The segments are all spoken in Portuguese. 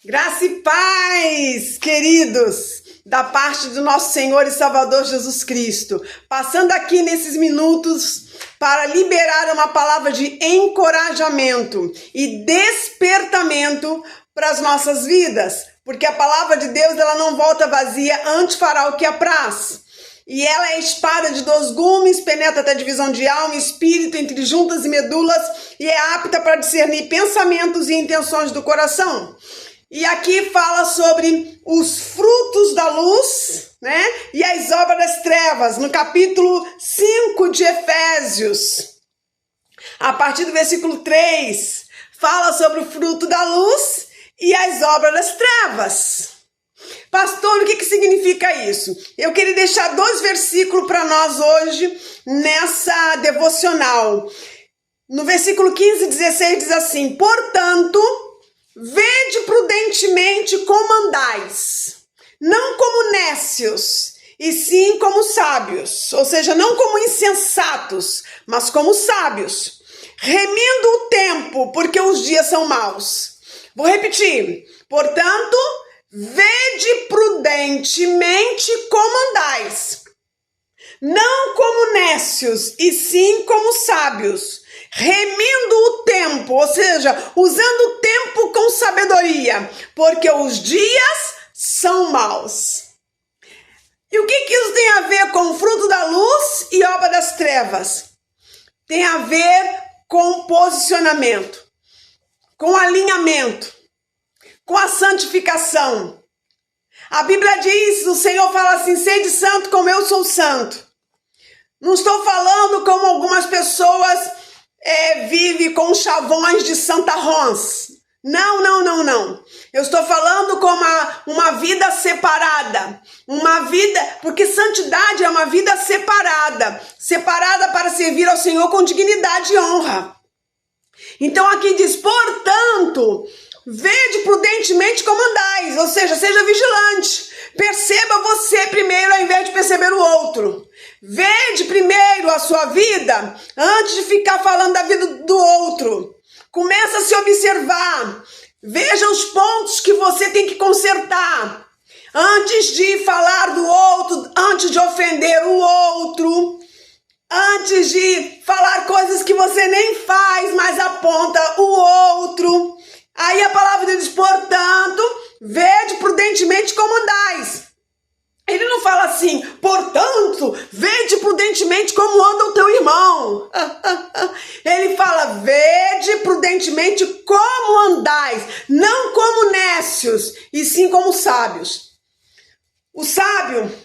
Graça e paz, queridos, da parte do nosso Senhor e Salvador Jesus Cristo. Passando aqui nesses minutos para liberar uma palavra de encorajamento e despertamento para as nossas vidas. Porque a palavra de Deus ela não volta vazia, antes fará o que apraz. E ela é espada de 2 gumes, penetra até a divisão de alma e espírito, entre juntas e medulas, e é apta para discernir pensamentos e intenções do coração. E aqui fala sobre os frutos da luz, né? E as obras das trevas, no capítulo 5 de Efésios. A partir do versículo 3, fala sobre o fruto da luz e as obras das trevas. Pastor, o que significa isso? Eu queria deixar 2 versículos para nós hoje nessa devocional. No versículo 15 e 16 diz assim: portanto, vede prudentemente como andais, não como nécios, e sim como sábios, ou seja, não como insensatos, mas como sábios, remindo o tempo, porque os dias são maus. Vou repetir: portanto, vede prudentemente como andais, não como nécios, e sim como sábios, remindo o tempo, ou seja, usando o tempo com sabedoria, porque os dias são maus. E o que isso tem a ver com o fruto da luz e obra das trevas? Tem a ver com posicionamento, com alinhamento, com a santificação. A Bíblia diz, o Senhor fala assim: sede santo como eu sou santo. Não estou falando como algumas pessoas vivem com chavões de Santa Rons. Não. Eu estou falando com uma vida separada. Uma vida, porque santidade é uma vida separada. Separada para servir ao Senhor com dignidade e honra. Então aqui diz, portanto, vede prudentemente como andais, ou seja, seja vigilante. Perceba você primeiro ao invés de perceber o outro. Vede primeiro a sua vida antes de ficar falando da vida do outro. Começa a se observar. Veja os pontos que você tem que consertar antes de falar do outro, antes de ofender o outro, antes de falar coisas que você nem faz, mas aponta o outro. Aí a palavra diz, portanto, vede prudentemente como andais. Ele não fala assim, portanto, vede prudentemente como anda o teu irmão. Ele fala, vede prudentemente como andais, não como nécios, e sim como sábios. O sábio,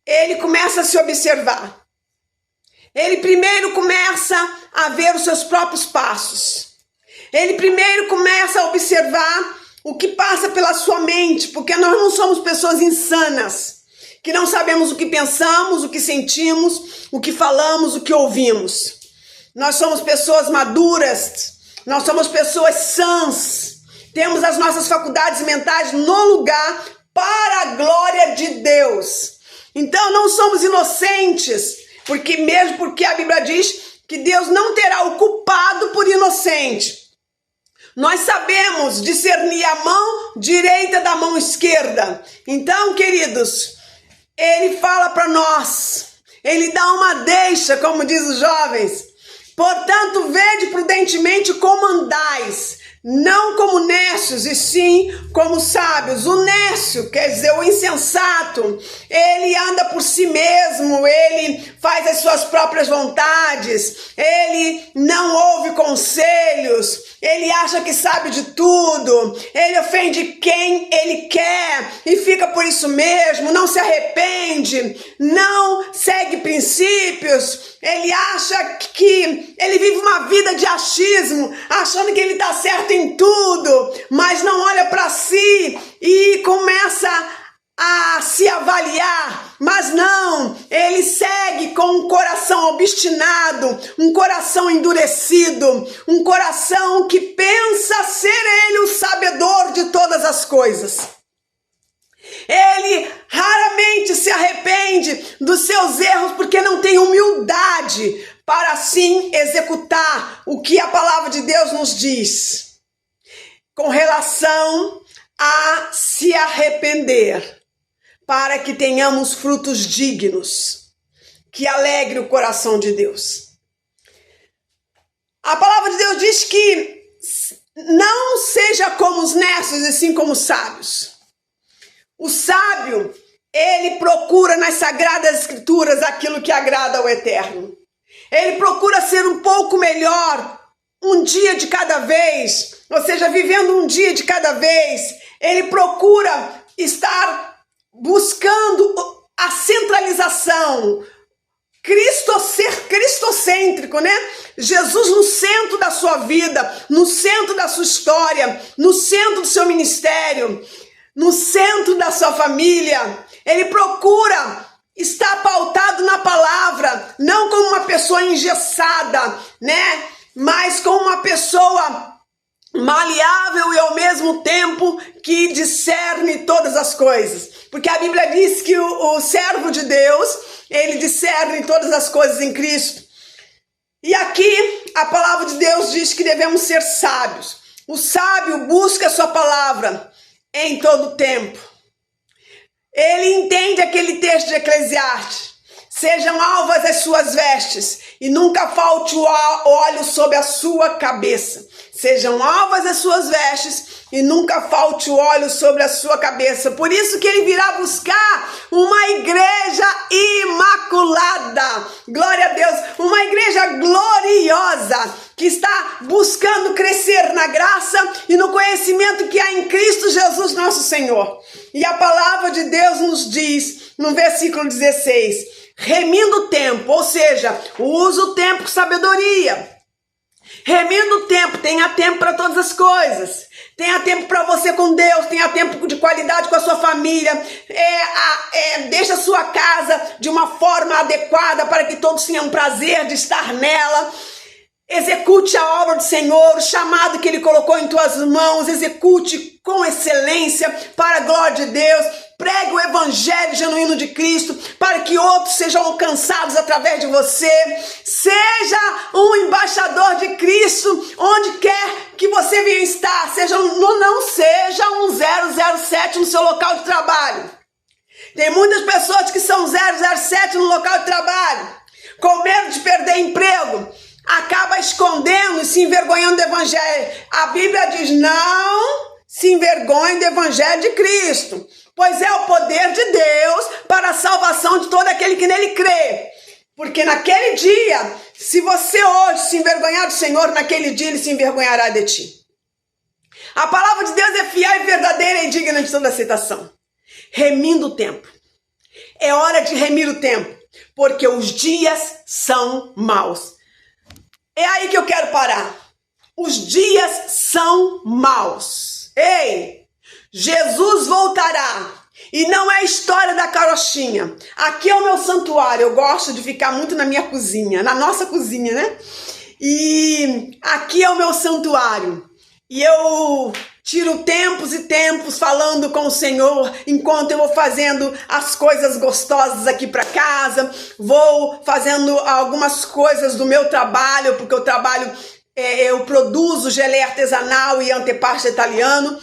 ele começa a se observar. Ele primeiro começa a ver os seus próprios passos. Ele primeiro começa a observar o que passa pela sua mente, porque nós não somos pessoas insanas, que não sabemos o que pensamos, o que sentimos, o que falamos, o que ouvimos. Nós somos pessoas maduras, nós somos pessoas sãs, temos as nossas faculdades mentais no lugar para a glória de Deus. Então não somos inocentes, porque a Bíblia diz que Deus não terá o culpado por inocente. Nós sabemos discernir a mão direita da mão esquerda. Então, queridos, ele fala para nós, ele dá uma deixa, como diz os jovens. Portanto, vede prudentemente como andais, não como nécios, e sim como sábios. O nécio, quer dizer, o insensato, ele anda por si mesmo, ele faz as suas próprias vontades, ele não ouve conselhos, ele acha que sabe de tudo, ele ofende quem ele quer e fica por isso mesmo, não se arrepende, não segue princípios, ele acha que ele vive uma vida de achismo, achando que ele está certo em tudo, mas não olha para si e começa a se avaliar, mas não, ele segue com um coração obstinado, um coração endurecido, um coração que pensa ser ele o sabedor de todas as coisas. Ele raramente se arrepende dos seus erros porque não tem humildade para assim executar o que a palavra de Deus nos diz com relação a se arrepender, para que tenhamos frutos dignos, que alegre o coração de Deus. A palavra de Deus diz que não seja como os necios, e sim como os sábios. O sábio, ele procura nas sagradas escrituras aquilo que agrada ao Eterno. Ele procura ser um pouco melhor, um dia de cada vez, ou seja, vivendo um dia de cada vez. Ele procura estar buscando a centralização, ser cristocêntrico, né? Jesus no centro da sua vida, no centro da sua história, no centro do seu ministério, no centro da sua família. Ele procura estar pautado na palavra, não como uma pessoa engessada, né? Mas como uma pessoa maleável e ao mesmo tempo que discerne todas as coisas. Porque a Bíblia diz que o servo de Deus, ele discerne todas as coisas em Cristo. E aqui a palavra de Deus diz que devemos ser sábios. O sábio busca a sua palavra em todo tempo. Ele entende aquele texto de Eclesiastes. Sejam alvas as suas vestes e nunca falte o óleo sobre a sua cabeça. Sejam alvas as suas vestes e nunca falte o óleo sobre a sua cabeça. Por isso que ele virá buscar uma igreja imaculada. Glória a Deus. Uma igreja gloriosa que está buscando crescer na graça e no conhecimento que há em Cristo Jesus nosso Senhor. E a palavra de Deus nos diz no versículo 16... remindo o tempo, ou seja, usa o tempo com sabedoria. Remindo o tempo, tenha tempo para todas as coisas. Tenha tempo para você com Deus, tenha tempo de qualidade com a sua família. Deixa a sua casa de uma forma adequada para que todos tenham prazer de estar nela. Execute a obra do Senhor, o chamado que Ele colocou em tuas mãos. Execute com excelência para a glória de Deus. Pregue o evangelho genuíno de Cristo para que outros sejam alcançados através de você. Seja um embaixador de Cristo onde quer que você venha estar. Não seja um 007 no seu local de trabalho. Tem muitas pessoas que são 007 no local de trabalho, com medo de perder emprego. Acaba escondendo e se envergonhando do evangelho. A Bíblia diz: não se envergonhe do evangelho de Cristo, pois é o poder de Deus para a salvação de todo aquele que nele crê. Porque naquele dia, se você hoje se envergonhar do Senhor, naquele dia Ele se envergonhará de ti. A palavra de Deus é fiel e verdadeira e digna de toda aceitação. Remindo o tempo. É hora de remir o tempo, porque os dias são maus. É aí que eu quero parar. Os dias são maus. Ei, Jesus voltará. E não é a história da carochinha. Aqui é o meu santuário. Eu gosto de ficar muito na minha cozinha, na nossa cozinha, né? E aqui é o meu santuário. E eu tiro tempos e tempos falando com o Senhor, enquanto eu vou fazendo as coisas gostosas aqui para casa, vou fazendo algumas coisas do meu trabalho, porque eu produzo geleia artesanal e antepasto italiano.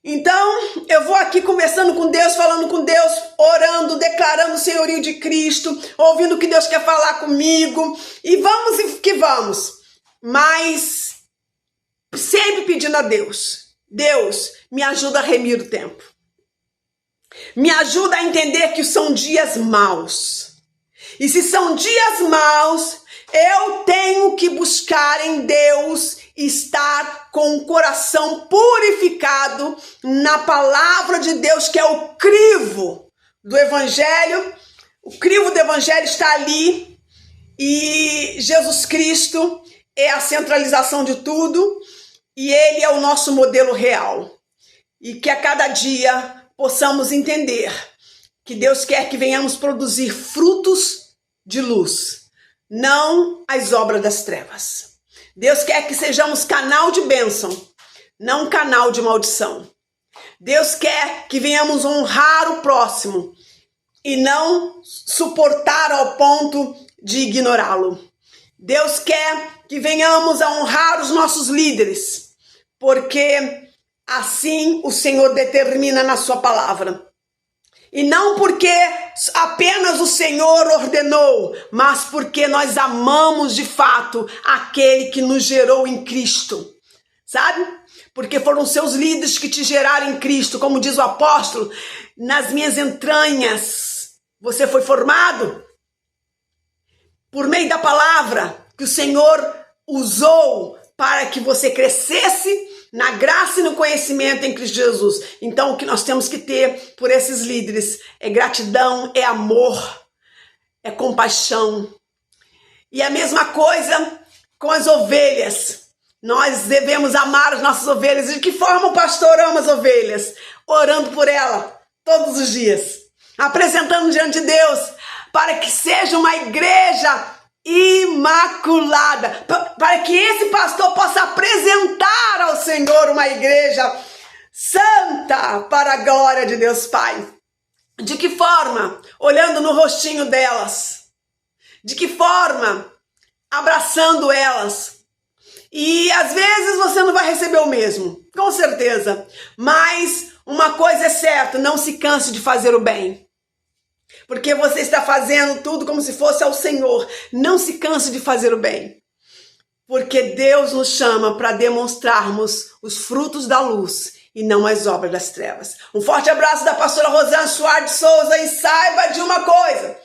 Então, eu vou aqui conversando com Deus, falando com Deus, orando, declarando o senhorio de Cristo, ouvindo o que Deus quer falar comigo, e vamos que vamos. Mas sempre pedindo a Deus: Deus, me ajuda a remir o tempo. Me ajuda a entender que são dias maus. E se são dias maus, eu tenho que buscar em Deus estar com o coração purificado na palavra de Deus, que é o crivo do evangelho. O crivo do evangelho está ali, e Jesus Cristo é a centralização de tudo, e Ele é o nosso modelo real. E que a cada dia possamos entender que Deus quer que venhamos produzir frutos de luz, não as obras das trevas. Deus quer que sejamos canal de bênção, não canal de maldição. Deus quer que venhamos honrar o próximo e não suportar ao ponto de ignorá-lo. Deus quer que venhamos a honrar os nossos líderes, porque Assim o Senhor determina na sua palavra. E não porque apenas o Senhor ordenou, mas porque nós amamos de fato aquele que nos gerou em Cristo. Sabe? Porque foram seus líderes que te geraram em Cristo. Como diz o apóstolo, nas minhas entranhas você foi formado por meio da palavra que o Senhor usou para que você crescesse na graça e no conhecimento em Cristo Jesus. Então, o que nós temos que ter por esses líderes é gratidão, é amor, é compaixão. E a mesma coisa com as ovelhas. Nós devemos amar as nossas ovelhas. E de que forma o pastor ama as ovelhas? Orando por ela todos os dias, apresentando diante de Deus, para que seja uma igreja imaculada, para que esse pastor possa apresentar ao Senhor uma igreja santa para a glória de Deus Pai. De que forma? Olhando no rostinho delas. De que forma? Abraçando elas. E às vezes você não vai receber o mesmo, com certeza. Mas uma coisa é certa, não se canse de fazer o bem. Porque você está fazendo tudo como se fosse ao Senhor. Não se canse de fazer o bem. Porque Deus nos chama para demonstrarmos os frutos da luz e não as obras das trevas. Um forte abraço da pastora Rosana Soares de Souza e saiba de uma coisa.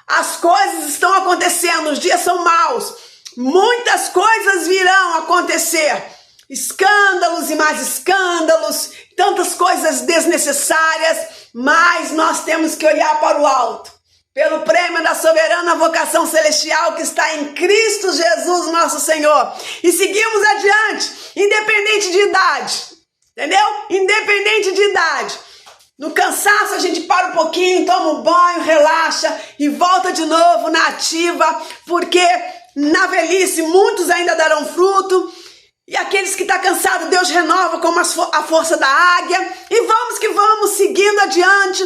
As coisas estão acontecendo, os dias são maus. Muitas coisas virão acontecer. Escândalos e mais escândalos, tantas coisas desnecessárias, mas nós temos que olhar para o alto, pelo prêmio da soberana vocação celestial que está em Cristo Jesus, nosso Senhor, e seguimos adiante, independente de idade, entendeu? Independente de idade. No cansaço a gente para um pouquinho, toma um banho, relaxa e volta de novo na ativa, porque na velhice muitos ainda darão fruto. E aqueles que estão cansados, Deus renova como a força da águia. E vamos que vamos, seguindo adiante,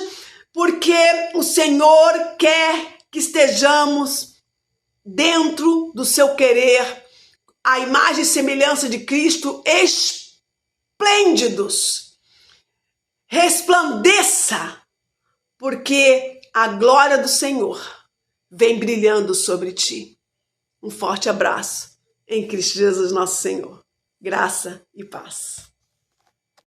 porque o Senhor quer que estejamos dentro do seu querer, a imagem e semelhança de Cristo, esplêndidos. Resplandeça, porque a glória do Senhor vem brilhando sobre ti. Um forte abraço em Cristo Jesus, nosso Senhor. Graça e paz.